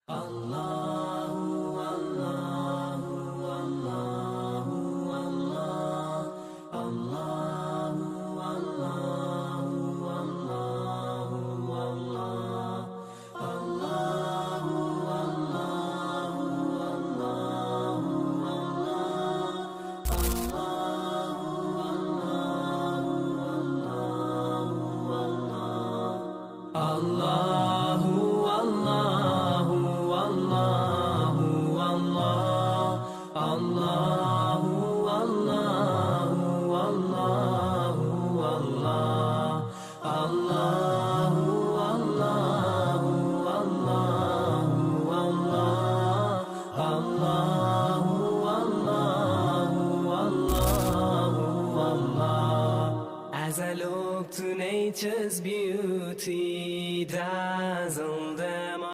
Allahu Allahu Allahu Allah Allahu Allahu Allahu Allah Allahu Allahu Allahu Allahu As I look to nature's beauty,